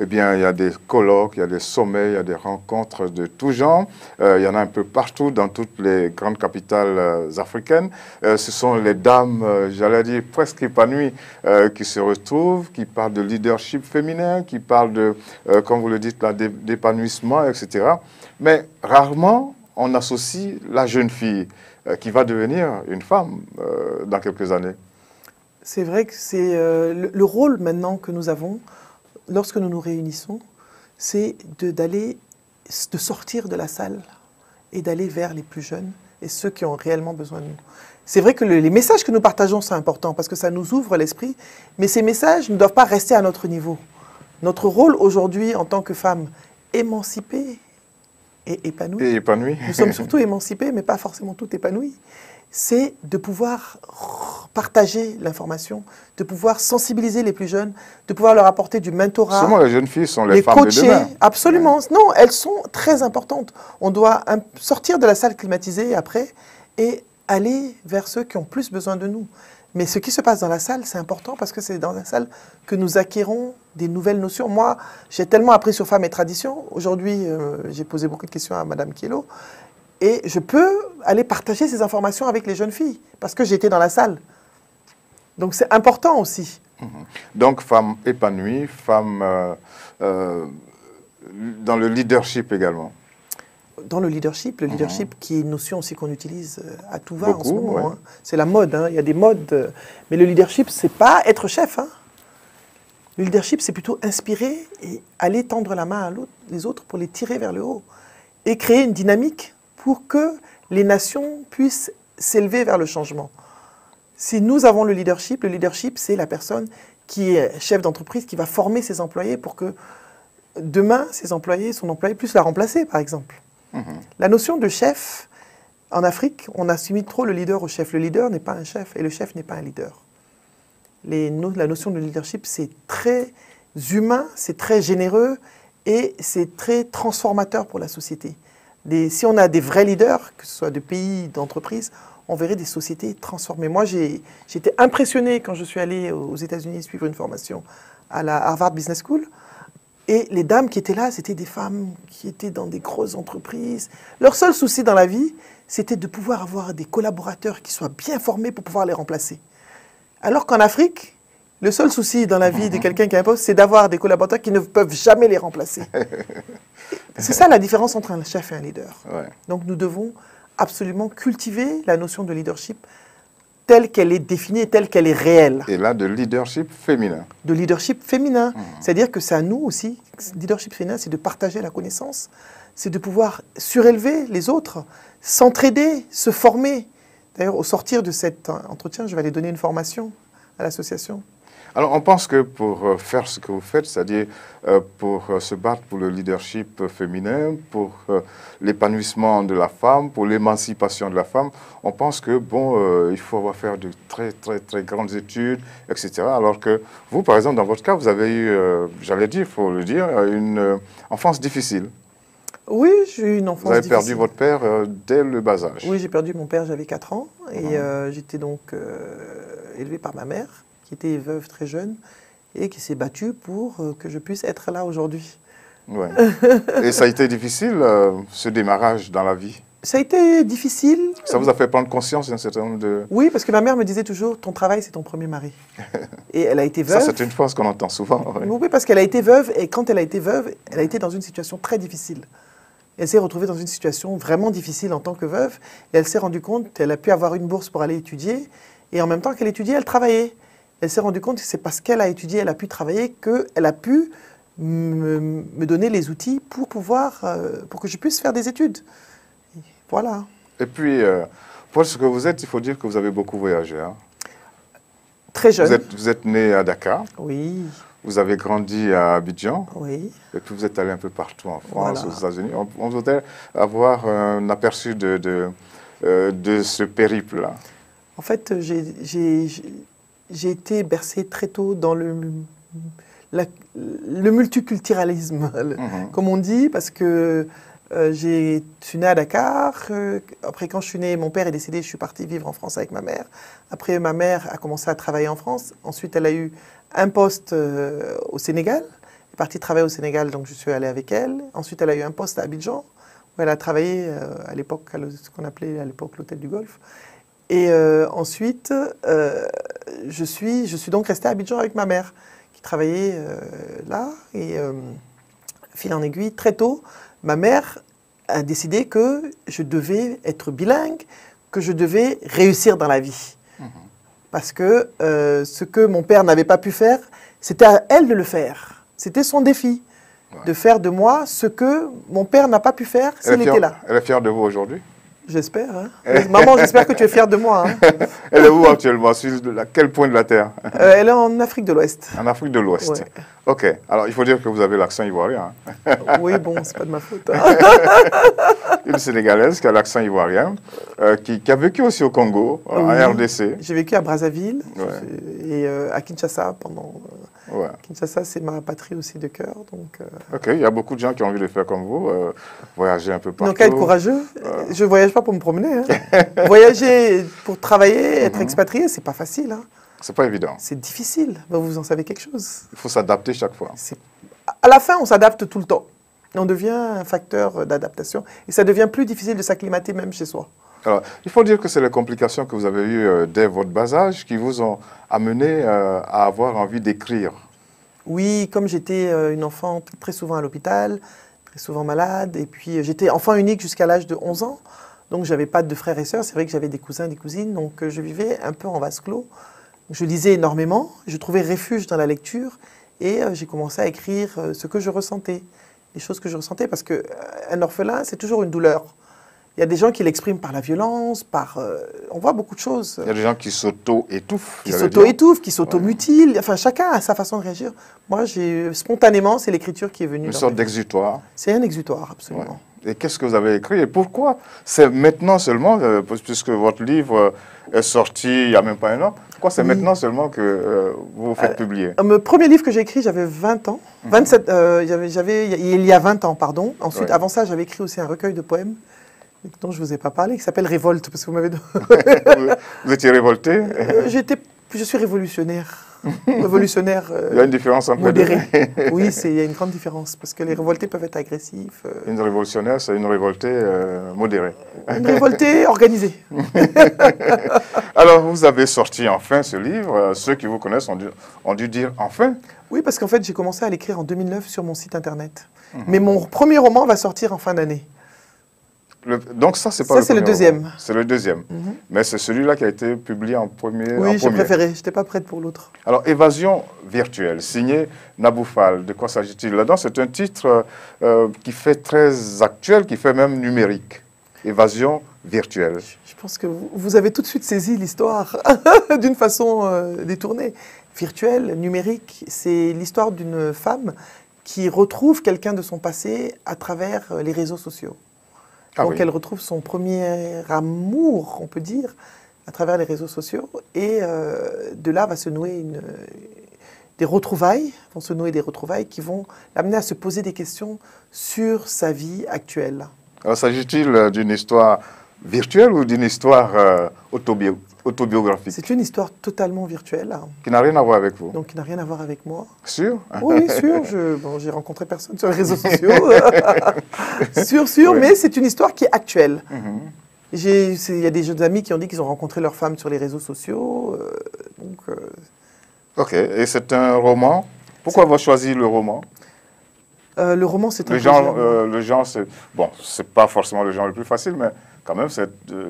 eh bien, il y a des colloques, il y a des sommets, il y a des rencontres de tout genre. Il y en a un peu partout dans toutes les grandes capitales africaines. Ce sont les dames, j'allais dire, presque épanouies, qui se retrouvent, qui parlent de leadership féminin, qui parlent de, comme vous le dites, d'épanouissement, etc. Mais rarement, on associe la jeune fille qui va devenir une femme dans quelques années. C'est vrai que c'est le rôle maintenant que nous avons, lorsque nous nous réunissons, c'est de sortir de la salle et d'aller vers les plus jeunes et ceux qui ont réellement besoin de nous. C'est vrai que les messages que nous partageons sont importants parce que ça nous ouvre l'esprit, mais ces messages ne doivent pas rester à notre niveau. Notre rôle aujourd'hui en tant que femme émancipée, et épanouie. Nous sommes surtout émancipés, mais pas forcément toutes épanouies. C'est de pouvoir partager l'information, de pouvoir sensibiliser les plus jeunes, de pouvoir leur apporter du mentorat. Seulement les jeunes filles sont les femmes de demain. Absolument. Non, elles sont très importantes. On doit sortir de la salle climatisée après et aller vers ceux qui ont plus besoin de nous. Mais ce qui se passe dans la salle, c'est important parce que c'est dans la salle que nous acquérons des nouvelles notions. Moi, j'ai tellement appris sur femmes et traditions. Aujourd'hui, j'ai posé beaucoup de questions à Madame Kielo. Et je peux aller partager ces informations avec les jeunes filles parce que j'étais dans la salle. Donc, c'est important aussi. Donc, femmes épanouies, femmes dans le leadership également. Dans le leadership qui est une notion aussi qu'on utilise à tout va beaucoup, en ce moment. Ouais. Hein. C'est la mode, hein. Il y a des modes. Mais le leadership, c'est pas être chef. Hein. Le leadership, c'est plutôt inspirer et aller tendre la main à les autres pour les tirer vers le haut. Et créer une dynamique pour que les nations puissent s'élever vers le changement. Si nous avons le leadership, c'est la personne qui est chef d'entreprise, qui va former ses employés pour que demain, son employé puisse la remplacer, par exemple. La notion de chef, en Afrique, on assimile trop le leader au chef. Le leader n'est pas un chef et le chef n'est pas un leader. La notion de leadership, c'est très humain, c'est très généreux et c'est très transformateur pour la société. Si on a des vrais leaders, que ce soit de pays, d'entreprises, on verrait des sociétés transformées. Moi, j'étais impressionné quand je suis allé aux États-Unis suivre une formation à la Harvard Business School. Et les dames qui étaient là, c'était des femmes qui étaient dans des grosses entreprises. Leur seul souci dans la vie, c'était de pouvoir avoir des collaborateurs qui soient bien formés pour pouvoir les remplacer. Alors qu'en Afrique, le seul souci dans la vie de quelqu'un qui a un poste, c'est d'avoir des collaborateurs qui ne peuvent jamais les remplacer. C'est ça la différence entre un chef et un leader. Ouais. Donc nous devons absolument cultiver la notion de leadership telle qu'elle est définie et telle qu'elle est réelle. Et là, de leadership féminin. De leadership féminin. C'est-à-dire que c'est à nous aussi, leadership féminin, c'est de partager la connaissance, c'est de pouvoir surélever les autres, s'entraider, se former. D'ailleurs, au sortir de cet entretien, je vais aller donner une formation à l'association. Alors, on pense que pour faire ce que vous faites, c'est-à-dire pour se battre pour le leadership féminin, pour l'épanouissement de la femme, pour l'émancipation de la femme, on pense que, bon, il faut faire de très, très, très grandes études, etc. Alors que vous, par exemple, dans votre cas, vous avez eu, j'allais dire, il faut le dire, une enfance difficile. Oui, j'ai eu une enfance difficile. Vous avez perdu votre père dès le bas âge. Oui, j'ai perdu mon père, j'avais 4 ans, et j'étais donc élevée par ma mère, qui était veuve très jeune et qui s'est battue pour que je puisse être là aujourd'hui. Ouais. Et ça a été difficile, ce démarrage dans la vie? Ça a été difficile. Ça vous a fait prendre conscience d'un certain nombre de... Oui, parce que ma mère me disait toujours, ton travail, c'est ton premier mari. Et elle a été veuve. Ça, c'est une phrase qu'on entend souvent. Ouais. Oui, parce qu'elle a été veuve, et quand elle a été veuve, elle a été dans une situation très difficile. Elle s'est retrouvée dans une situation vraiment difficile en tant que veuve. Et elle s'est rendue compte qu'elle a pu avoir une bourse pour aller étudier. Et en même temps qu'elle étudiait, elle travaillait. Elle s'est rendue compte que c'est parce qu'elle a étudié, elle a pu travailler, qu'elle a pu me donner les outils pour pouvoir, pour que je puisse faire des études. Voilà. Et puis, pour ce que vous êtes, il faut dire que vous avez beaucoup voyagé. Hein. Très jeune. Vous êtes né à Dakar. Oui. Vous avez grandi à Abidjan. Oui. Et puis vous êtes allé un peu partout en France, Voilà. aux États-Unis. On voudrait avoir un aperçu de ce périple-là. En fait, j'ai été bercée très tôt dans le multiculturalisme, comme on dit, parce que je suis née à Dakar. Après, quand je suis née, mon père est décédé, je suis partie vivre en France avec ma mère. Après, ma mère a commencé à travailler en France. Ensuite, elle a eu un poste au Sénégal. Elle est partie travailler au Sénégal, donc je suis allée avec elle. Ensuite, elle a eu un poste à Abidjan, où elle a travaillé à l'époque, ce qu'on appelait à l'époque l'Hôtel du Golfe. Et ensuite, je suis donc restée à Abidjan avec ma mère, qui travaillait là. Et fil en aiguille, très tôt, ma mère a décidé que je devais être bilingue, que je devais réussir dans la vie. Parce que ce que mon père n'avait pas pu faire, c'était à elle de le faire. C'était son défi, de faire de moi ce que mon père n'a pas pu faire s'il était là. Elle est fière de vous aujourd'hui? J'espère. Hein. Maman, j'espère que tu es fière de moi. Hein. Elle est où actuellement? Sur quel point de la Terre? Elle est en Afrique de l'Ouest. En Afrique de l'Ouest. Ouais. Ok. Alors, il faut dire que vous avez l'accent ivoirien. Hein. Oui, bon, c'est pas de ma faute. Hein. Une Sénégalaise qui a l'accent ivoirien, qui a vécu aussi au Congo, en RDC. J'ai vécu à Brazzaville et à Kinshasa pendant... Ouais. Kinshasa, c'est ma patrie aussi de cœur. Donc, Ok, il y a beaucoup de gens qui ont envie de faire comme vous, voyager un peu partout. Donc, être courageux. Je ne voyage pas pour me promener. Hein. Voyager pour travailler, être expatrié, c'est pas facile. Hein. C'est pas évident. C'est difficile. Ben, vous en savez quelque chose. Il faut s'adapter chaque fois. À la fin, on s'adapte tout le temps. On devient un facteur d'adaptation. Et ça devient plus difficile de s'acclimater même chez soi. Alors, il faut dire que c'est les complications que vous avez eues dès votre bas âge qui vous ont amené à avoir envie d'écrire. Oui, comme j'étais une enfant très souvent à l'hôpital, très souvent malade, et puis j'étais enfant unique jusqu'à l'âge de 11 ans, donc je n'avais pas de frères et sœurs, c'est vrai que j'avais des cousins, des cousines, donc je vivais un peu en vase clos. Je lisais énormément, je trouvais refuge dans la lecture, et j'ai commencé à écrire ce que je ressentais, les choses que je ressentais, parce qu'un orphelin, c'est toujours une douleur. Il y a des gens qui l'expriment par la violence, on voit beaucoup de choses. Il y a des gens qui s'auto-étouffent. Qui s'auto-étouffent, qui s'auto-mutilent. Enfin, chacun a sa façon de réagir. Moi, spontanément, c'est l'écriture qui est venue. Une sorte d'exutoire. C'est un exutoire, absolument. Ouais. Et qu'est-ce que vous avez écrit et pourquoi? C'est maintenant seulement, puisque votre livre est sorti il n'y a même pas un an, pourquoi c'est maintenant seulement que vous vous faites publier? Le premier livre que j'ai écrit, j'avais 20 ans. 27, il y a 20 ans, pardon. Ensuite, avant ça, j'avais écrit aussi un recueil de poèmes dont je ne vous ai pas parlé, qui s'appelle Révolte, parce que vous m'avez... Vous étiez révolté? Je suis révolutionnaire. Révolutionnaire il y a une différence entre modéré. Oui, il y a une grande différence, parce que les révoltés peuvent être agressifs. Une révolutionnaire, c'est une révoltée modérée. Une révoltée organisée. Alors, vous avez sorti enfin ce livre. Ceux qui vous connaissent ont dû dire enfin. Oui, parce qu'en fait, j'ai commencé à l'écrire en 2009 sur mon site internet. Mais mon premier roman va sortir en fin d'année. Donc ça, c'est pas le deuxième. C'est le deuxième. Mais c'est celui-là qui a été publié en premier. Oui, j'ai préféré. Je n'étais pas prête pour l'autre. Alors, Évasion virtuelle, signé Naboufal. De quoi s'agit-il là-dedans? C'est un titre qui fait très actuel, qui fait même numérique. Évasion virtuelle. Je pense que vous avez tout de suite saisi l'histoire d'une façon détournée. Virtuelle, numérique, c'est l'histoire d'une femme qui retrouve quelqu'un de son passé à travers les réseaux sociaux. Donc elle retrouve son premier amour, on peut dire, à travers les réseaux sociaux. Et de là va se nouer des retrouvailles qui vont l'amener à se poser des questions sur sa vie actuelle. Alors s'agit-il d'une histoire virtuelle ou d'une histoire autobiographique? C'est une histoire totalement virtuelle. Qui n'a rien à voir avec vous? Donc qui n'a rien à voir avec moi. Sûr? Oui, sûr. J'ai rencontré personne sur les réseaux sociaux. sûr, oui. Mais c'est une histoire qui est actuelle. Il y a des jeunes amis qui ont dit qu'ils ont rencontré leur femme sur les réseaux sociaux. Ok, et c'est un roman. Pourquoi avoir choisi le roman? Le roman, c'est un Le genre, c'est bon, c'est pas forcément le genre le plus facile, mais quand même,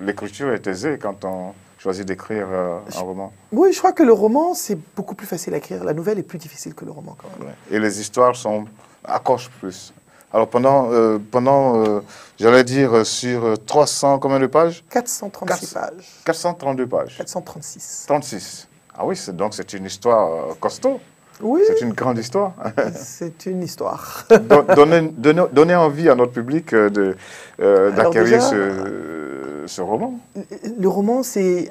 l'écriture est aisée quand on choisit d'écrire un roman. Oui, je crois que le roman, c'est beaucoup plus facile à écrire. La nouvelle est plus difficile que le roman, quand même. Et les histoires accrochent plus. Alors, j'allais dire, sur 300, combien de pages? 436 pages. 432 pages. 436. 36. Ah oui, donc c'est une histoire costaud. Oui. C'est une grande histoire. C'est une histoire. Donner envie à notre public d'acquérir ce roman. Le roman, c'est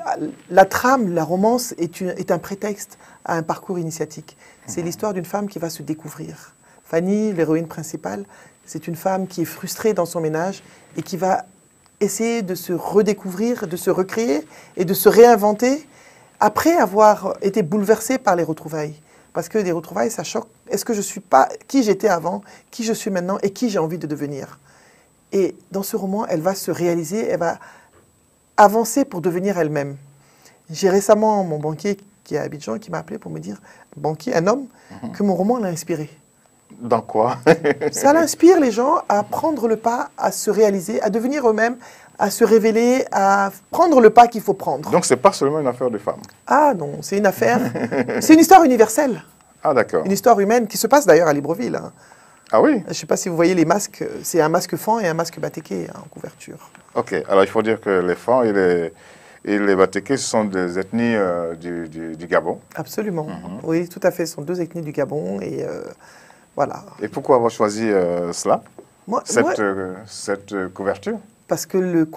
la trame, la romance est un prétexte à un parcours initiatique. C'est l'histoire d'une femme qui va se découvrir. Fanny, l'héroïne principale, c'est une femme qui est frustrée dans son ménage et qui va essayer de se redécouvrir, de se recréer et de se réinventer après avoir été bouleversée par les retrouvailles. Parce que les retrouvailles, ça choque. Est-ce que je ne suis pas qui j'étais avant, qui je suis maintenant et qui j'ai envie de devenir? Et dans ce roman, elle va se réaliser, elle va avancer pour devenir elle-même. J'ai récemment mon banquier qui est à Abidjan qui m'a appelé pour me dire, un homme, que mon roman l'a inspiré. Dans quoi? Ça l'inspire les gens à prendre le pas, à se réaliser, à devenir eux-mêmes, à se révéler, à prendre le pas qu'il faut prendre. Donc, ce n'est pas seulement une affaire de femmes. Ah non, c'est une affaire, c'est une histoire universelle. Ah d'accord. Une histoire humaine qui se passe d'ailleurs à Libreville. Hein. Ah oui? Je ne sais pas si vous voyez les masques, c'est un masque fan et un masque batéké en couverture. Ok, alors il faut dire que les Fans et les Batéké, ce sont des ethnies du Gabon. Absolument, oui, tout à fait, ce sont deux ethnies du Gabon et voilà. Et pourquoi avoir choisi cela, cette couverture? Parce que le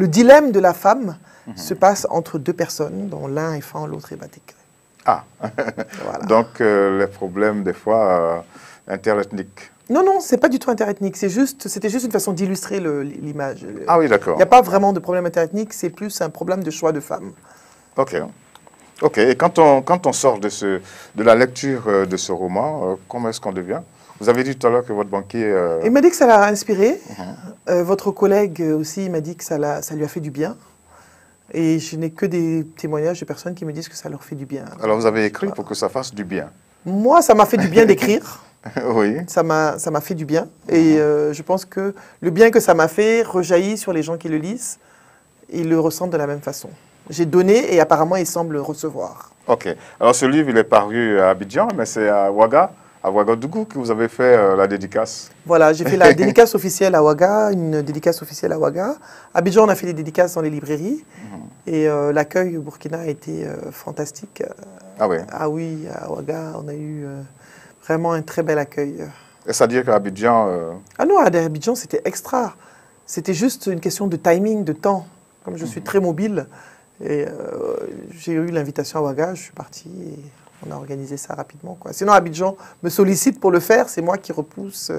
dilemme de la femme se passe entre deux personnes, dont l'un est Fan, l'autre est Batéké. Ah, voilà. Donc les problèmes des fois interethniques. Non, non, c'est pas du tout interethnique, c'était juste une façon d'illustrer l'image. Ah oui, d'accord. Il n'y a pas vraiment de problème interethnique, c'est plus un problème de choix de femme. Ok. Ok, et quand on sort de la lecture de ce roman, comment est-ce qu'on devient? Vous avez dit tout à l'heure que votre banquier... Il m'a dit que ça l'a inspiré. Votre collègue aussi m'a dit que ça lui a fait du bien. Et je n'ai que des témoignages de personnes qui me disent que ça leur fait du bien. Alors vous avez écrit pour que ça fasse du bien? Moi, ça m'a fait du bien d'écrire. Oui. Ça m'a fait du bien. Et je pense que le bien que ça m'a fait rejaillit sur les gens qui le lisent. Ils le ressentent de la même façon. J'ai donné et apparemment, ils semblent recevoir. Ok. Alors ce livre, il est paru à Abidjan, mais c'est à Ouagadougou que vous avez fait la dédicace. Voilà, j'ai fait la dédicace officielle à Ouaga, une dédicace officielle à Ouaga. À Abidjan, on a fait des dédicaces dans les librairies. Et l'accueil au Burkina a été fantastique. Ah oui? Ah oui, à Ouaga, on a eu vraiment un très bel accueil. C'est-à-dire qu'à Abidjan... Ah non, à Abidjan, c'était extra. C'était juste une question de timing, de temps. Comme je suis très mobile, et j'ai eu l'invitation à Ouaga, je suis parti et on a organisé ça rapidement, quoi. Sinon, Abidjan me sollicite pour le faire, c'est moi qui repousse.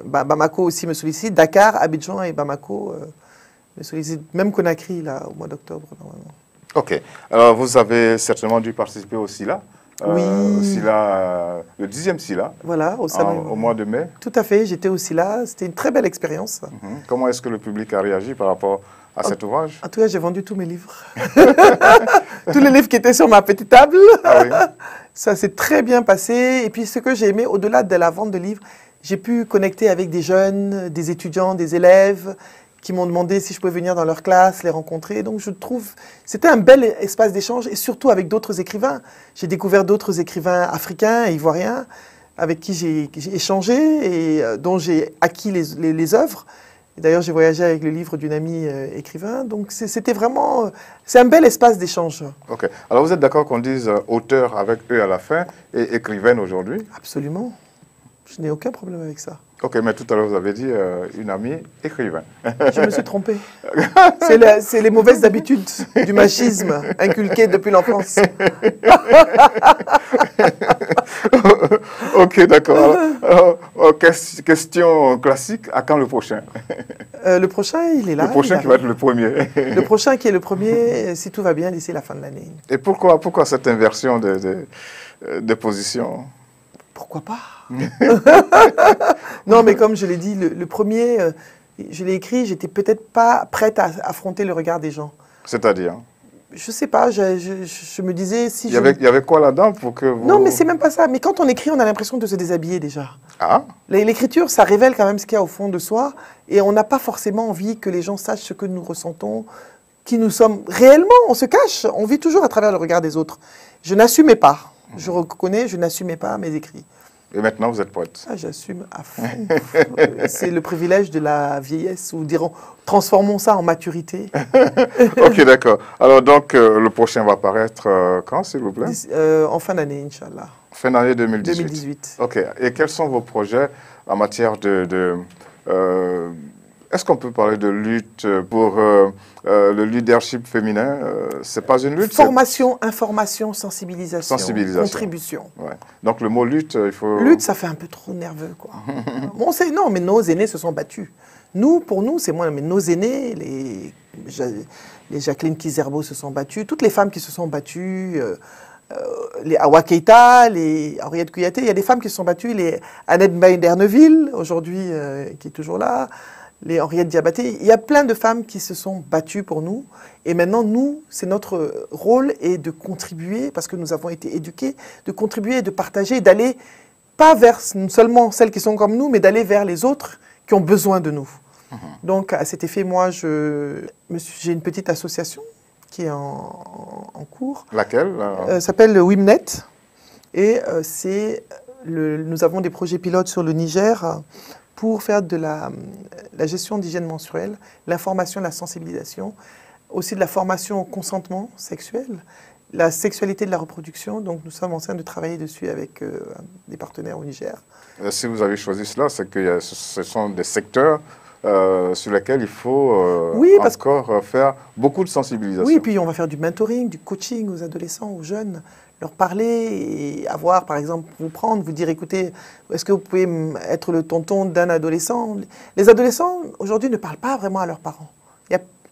Bamako aussi me sollicite. Dakar, Abidjan et Bamako me sollicitent. Même Conakry, là, au mois d'octobre, normalement. Ok. Alors, vous avez certainement dû participer au SILA. Oui. Le 10e SILA. Voilà, au mois de mai. Tout à fait, j'étais au SILA. C'était une très belle expérience. Comment est-ce que le public a réagi par rapport à cet ouvrage? En tout cas, j'ai vendu tous mes livres. Tous les livres qui étaient sur ma petite table. Ah oui. Ça s'est très bien passé. Et puis, ce que j'ai aimé, au-delà de la vente de livres, j'ai pu connecter avec des jeunes, des étudiants, des élèves qui m'ont demandé si je pouvais venir dans leur classe, les rencontrer. Donc, je trouve c'était un bel espace d'échange et surtout avec d'autres écrivains. J'ai découvert d'autres écrivains africains et ivoiriens avec qui j'ai échangé et dont j'ai acquis les œuvres. D'ailleurs, j'ai voyagé avec le livre d'une amie écrivain. Donc, c'était vraiment... C'est un bel espace d'échange. Ok. Alors, vous êtes d'accord qu'on dise auteur avec eux à la fin et écrivaine aujourd'hui? Absolument. Je n'ai aucun problème avec ça. Ok, mais tout à l'heure, vous avez dit une amie écrivain. Je me suis trompé. C'est les mauvaises habitudes du machisme inculqué depuis l'enfance. Ok, d'accord. Question classique, à quand le prochain? Le prochain, il est là. Le prochain qui va être le premier. Le prochain qui est le premier, si tout va bien, d'ici la fin de l'année. Et pourquoi cette inversion de position? Pourquoi pas? Non, mais comme je l'ai dit, le premier, je l'ai écrit, j'étais peut-être pas prête à affronter le regard des gens. C'est-à-dire? Je sais pas, je me disais si il y avait quoi là-dedans pour que vous... Non, mais c'est même pas ça. Mais quand on écrit, on a l'impression de se déshabiller déjà. Ah, L'écriture, ça révèle quand même ce qu'il y a au fond de soi. Et on n'a pas forcément envie que les gens sachent ce que nous ressentons, qui nous sommes. Réellement, on se cache. On vit toujours à travers le regard des autres. Je n'assumais pas. Je reconnais, je n'assumais pas mes écrits. et maintenant vous êtes poète. Ah, j'assume à fond. C'est le privilège de la vieillesse, ou dirons, transformons ça en maturité. Ok, d'accord. Alors donc, le prochain va paraître quand, s'il vous plaît? En fin d'année, Inch'Allah. Fin d'année 2018. 2018. Ok. Et quels sont vos projets en matière est-ce qu'on peut parler de lutte pour le leadership féminin? C'est pas une lutte? Formation, information, sensibilisation, Sensibilisation. contribution. Ouais. Donc le mot lutte, il faut... Lutte, ça fait un peu trop nerveux, quoi. Bon, non, mais nos aînés se sont battus. Nous, pour nous, c'est moins, mais nos aînés, les Jacqueline Kizerbo se sont battues, toutes les femmes qui se sont battues, les Awa Keïta, les Henriette Kouyaté, il y a des femmes qui se sont battues, les Annette Mbaye-Derneville, aujourd'hui, qui est toujours là, les Henriette Diabaté, il y a plein de femmes qui se sont battues pour nous. Et maintenant, nous, c'est notre rôle est de contribuer, parce que nous avons été éduqués, de contribuer, de partager, d'aller pas vers seulement celles qui sont comme nous, mais d'aller vers les autres qui ont besoin de nous. Donc, à cet effet, moi, j'ai une petite association qui est en cours. Laquelle? S'appelle le Wimnet. Et nous avons des projets pilotes sur le Niger pour faire de la gestion d'hygiène menstruelle, l'information, la sensibilisation, aussi de la formation au consentement sexuel, la sexualité de la reproduction. Donc nous sommes en train de travailler dessus avec des partenaires au Niger. Si vous avez choisi cela, c'est que ce sont des secteurs sur lesquels il faut encore faire beaucoup de sensibilisation. Oui, et puis on va faire du mentoring, du coaching aux adolescents, aux jeunes, leur parler et avoir, par exemple, vous dire, écoutez, est-ce que vous pouvez être le tonton d'un adolescent? Les adolescents, aujourd'hui, ne parlent pas vraiment à leurs parents.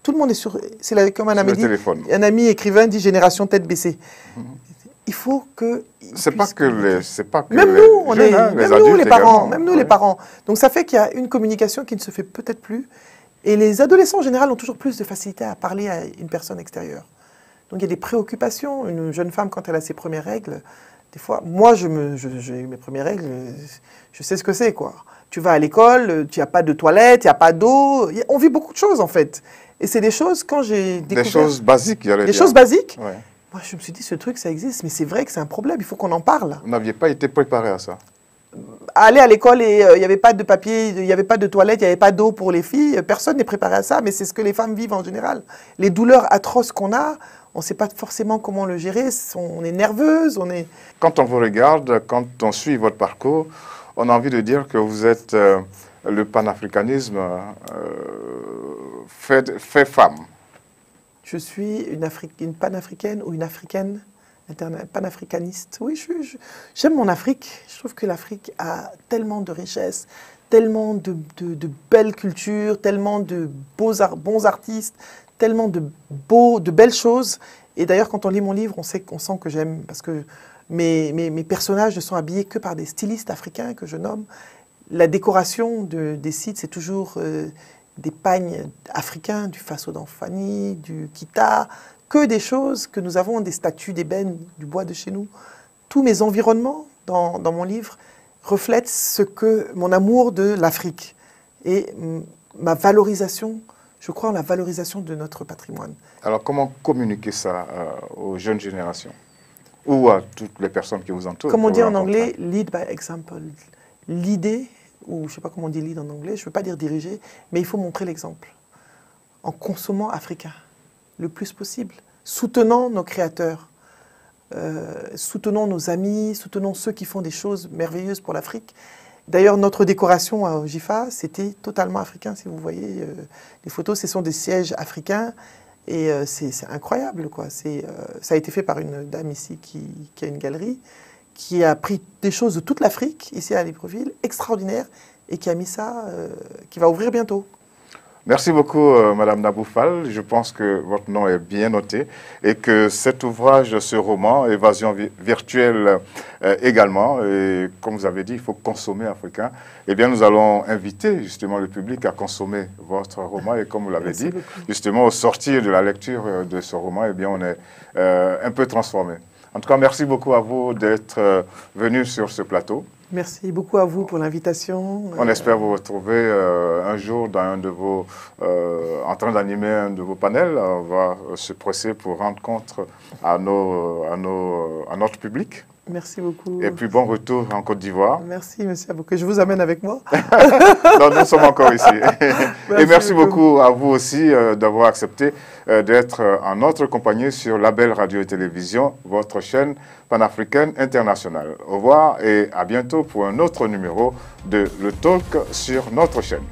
Tout le monde est sur... C'est comme un ami dit, un ami écrivain dit génération tête baissée. Il faut que... C'est pas que même nous, même nous les parents. Donc ça fait qu'il y a une communication qui ne se fait peut-être plus. Et les adolescents, en général, ont toujours plus de facilité à parler à une personne extérieure. Donc il y a des préoccupations. Une jeune femme, quand elle a ses premières règles, des fois, moi, j'ai eu mes premières règles, je sais ce que c'est, quoi. Tu vas à l'école, tu n'as pas de toilette, il n'y a pas d'eau. On vit beaucoup de choses, en fait. Et c'est des choses, quand j'ai découvert... Des choses basiques, j'allais dire. Des choses basiques. Ouais. Moi, je me suis dit, ce truc, ça existe, mais c'est vrai que c'est un problème, il faut qu'on en parle. Vous n'aviez pas été préparé à ça? Aller à l'école et il n'y avait pas de papier, il n'y avait pas de toilette, il n'y avait pas d'eau pour les filles, personne n'est préparé à ça, mais c'est ce que les femmes vivent en général. Les douleurs atroces qu'on a, on ne sait pas forcément comment le gérer, on est nerveuse, on est... Quand on vous regarde, quand on suit votre parcours, on a envie de dire que vous êtes le panafricanisme fait femme. Je suis une panafricaine ou une africaine, panafricaniste. Oui, j'aime mon Afrique. Je trouve que l'Afrique a tellement de richesses, tellement de belles cultures, tellement de bons artistes, tellement de belles choses. Et d'ailleurs, quand on lit mon livre, on sent que j'aime, parce que mes personnages ne sont habillés que par des stylistes africains que je nomme. La décoration des sites, c'est toujours des pagnes africains, du faso d'Anfani, du kita, que des choses que nous avons, des statues d'ébène, du bois de chez nous. Tous mes environnements dans mon livre reflètent mon amour de l'Afrique et ma valorisation. Je crois en la valorisation de notre patrimoine. Alors comment communiquer ça aux jeunes générations ou à toutes les personnes qui vous entourent? Comme on dit en anglais, lead by example. L'idée, ou je ne sais pas comment on dit lead en anglais, je ne veux pas dire diriger, mais il faut montrer l'exemple. En consommant africain, le plus possible. Soutenant nos créateurs, soutenons nos amis, soutenons ceux qui font des choses merveilleuses pour l'Afrique. D'ailleurs, notre décoration à Ojifa, c'était totalement africain. Si vous voyez les photos, ce sont des sièges africains. Et c'est incroyable, quoi. Ça a été fait par une dame ici qui a une galerie, qui a pris des choses de toute l'Afrique, ici à Libreville, extraordinaires, et qui a mis ça, qui va ouvrir bientôt. Merci beaucoup, Madame Naboufal. Je pense que votre nom est bien noté et que cet ouvrage, ce roman, Évasion virtuelle également, et comme vous avez dit, il faut consommer africain. Eh bien, nous allons inviter justement le public à consommer votre roman et comme vous l'avez dit, justement au sortir de la lecture de ce roman, eh bien, on est un peu transformé. En tout cas, merci beaucoup à vous d'être venu sur ce plateau. Merci beaucoup à vous pour l'invitation. On espère vous retrouver un jour dans un de vos, en train d'animer un de vos panels. On va se presser pour rendre compte à notre public. Merci beaucoup. Et puis bon retour en Côte d'Ivoire. Merci, monsieur Abou, que je vous amène avec moi. Non, nous sommes encore ici. Et merci beaucoup à vous aussi d'avoir accepté d'être en notre compagnie sur Label Radio et Télévision, votre chaîne panafricaine internationale. Au revoir et à bientôt pour un autre numéro de Le Talk sur notre chaîne.